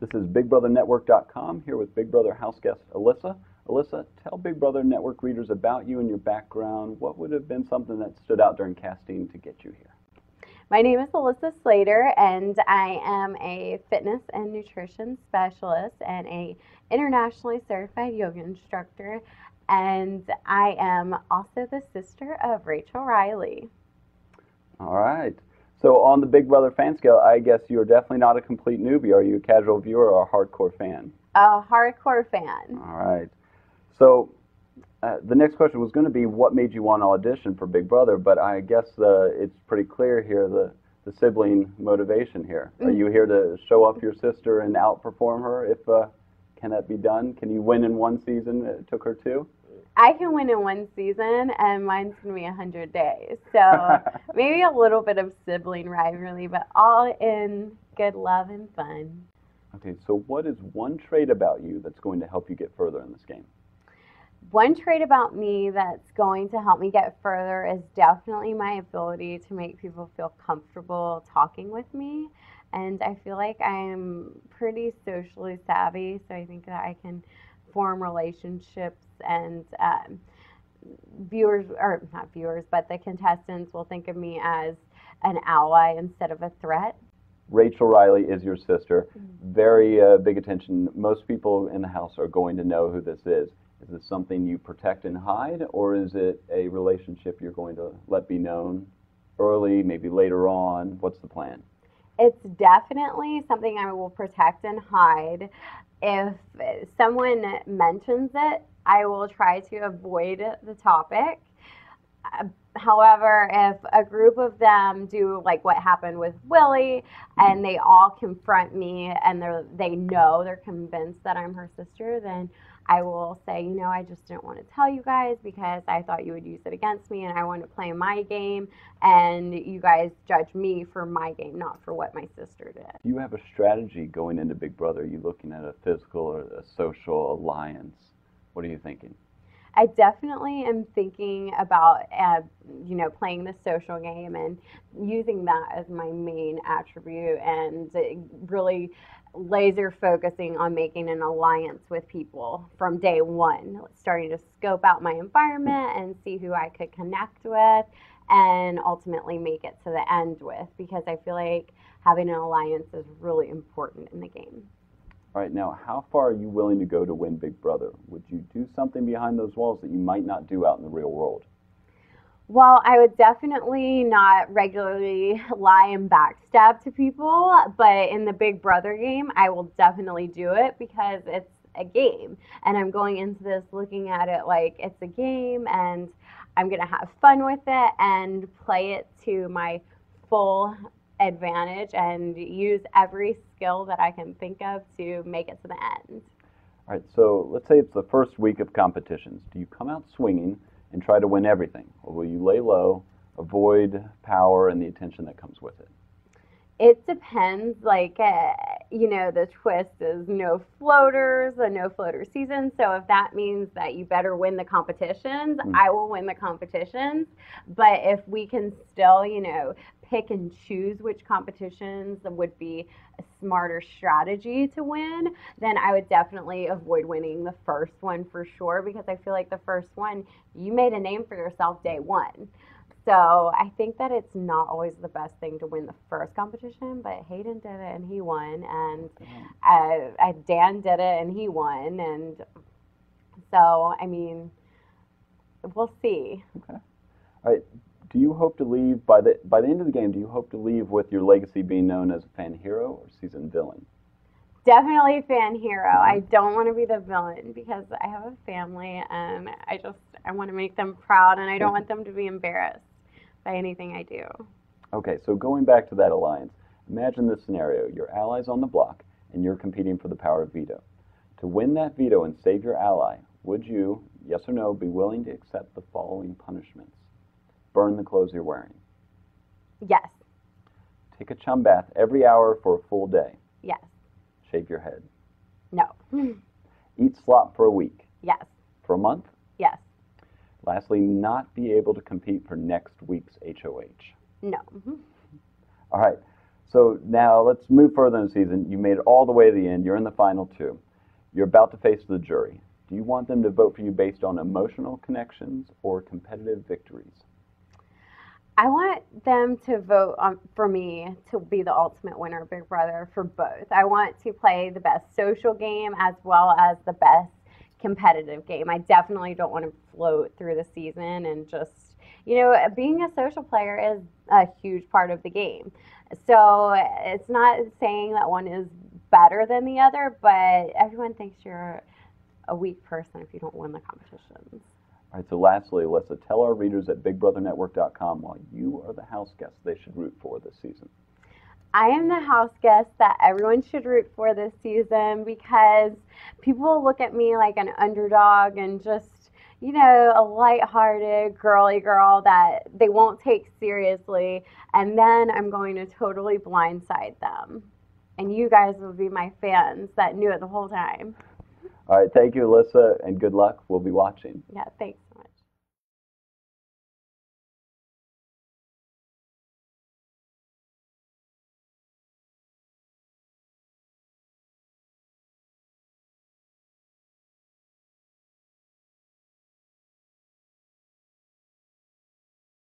This is BigBrotherNetwork.com here with Big Brother Houseguest Elissa. Elissa, tell Big Brother Network readers about you and your background. What would have been something that stood out during casting to get you here? My name is Elissa Slater, and I am a fitness and nutrition specialist and a internationally certified yoga instructor, and I am also the sister of Rachel Riley. All right. So on the Big Brother fan scale, I guess you're definitely not a complete newbie. Are you a casual viewer or a hardcore fan? A hardcore fan. All right. So the next question was going to be what made you want to audition for Big Brother, but I guess it's pretty clear here the sibling motivation here. Are you here to show up your sister and outperform her? Can that be done? Can you win in one season? It took her two? I can win in one season, and mine's going to be 100 days. So maybe a little bit of sibling rivalry, but all in good love and fun. Okay, so what is one trait about you that's going to help you get further in this game? One trait about me that's going to help me get further is definitely my ability to make people feel comfortable talking with me. And I feel like I'm pretty socially savvy, so I think that I can form relationships, and viewers, or not viewers, but the contestants will think of me as an ally instead of a threat. Rachel Riley is your sister. Very big attention. Most people in the house are going to know who this is. Is this something you protect and hide, or is it a relationship you're going to let be known early, maybe later on? What's the plan? It's definitely something I will protect and hide. If someone mentions it, I will try to avoid the topic. However, if a group of them do like what happened with Willie, and they all confront me and they're convinced that I'm her sister, then I will say, I just didn't want to tell you guys because I thought you would use it against me, and I want to play my game, and you guys judge me for my game, not for what my sister did. Do you have a strategy going into Big Brother? Are you looking at a physical or a social alliance? What are you thinking? I definitely am thinking about, playing the social game and using that as my main attribute, and really laser focusing on making an alliance with people from day one, starting to scope out my environment and see who I could connect with and ultimately make it to the end with, because I feel like having an alliance is really important in the game. All right, now, how far are you willing to go to win Big Brother? Would you do something behind those walls that you might not do out in the real world? Well, I would definitely not regularly lie and backstab to people, but in the Big Brother game, I will definitely do it because it's a game, and I'm going into this looking at it like it's a game, and I'm going to have fun with it and play it to my full advantage and use every skill that I can think of to make it to the end. All right, so let's say it's the first week of competitions. Do you come out swinging and try to win everything, or will you lay low, avoid power and the attention that comes with it? It depends. The twist is no floaters, a no floater season. So if that means that you better win the competitions, I will win the competitions. But if we can still, pick and choose which competitions would be a smarter strategy to win, then I would definitely avoid winning the first one for sure, because I feel like the first one, you made a name for yourself day one. So I think that it's not always the best thing to win the first competition, but Hayden did it and he won, and Dan did it and he won, and so, we'll see. Okay. All right. Do you hope to leave, by the end of the game, do you hope to leave with your legacy being known as a fan hero or seasoned villain? Definitely a fan hero. I don't want to be the villain because I have a family, and I want to make them proud, and I don't want them to be embarrassed by anything I do. Okay, so going back to that alliance, imagine this scenario. Your ally's on the block, and you're competing for the power of veto. To win that veto and save your ally, would you, yes or no, be willing to accept the following punishments? Burn the clothes you're wearing. Yes. Take a chum bath every hour for a full day. Yes. Shave your head. No. Eat slop for a week. Yes. For a month. Yes. Lastly, not be able to compete for next week's HOH. No. All right. So now let's move further in the season. You made it all the way to the end. You're in the final two. You're about to face the jury. Do you want them to vote for you based on emotional connections or competitive victories? I want them to vote for me to be the ultimate winner of Big Brother for both. I want to play the best social game as well as the best competitive game. I definitely don't want to float through the season and just, being a social player is a huge part of the game. So it's not saying that one is better than the other, but everyone thinks you're a weak person if you don't win the competitions. All right, so lastly, Elissa, tell our readers at BigBrotherNetwork.com why you are the house guest they should root for this season. I am the house guest that everyone should root for this season because people look at me like an underdog and just, a lighthearted, girly girl that they won't take seriously, and then I'm going to totally blindside them. And you guys will be my fans that knew it the whole time. All right, thank you, Elissa, and good luck. We'll be watching. Yeah, thanks.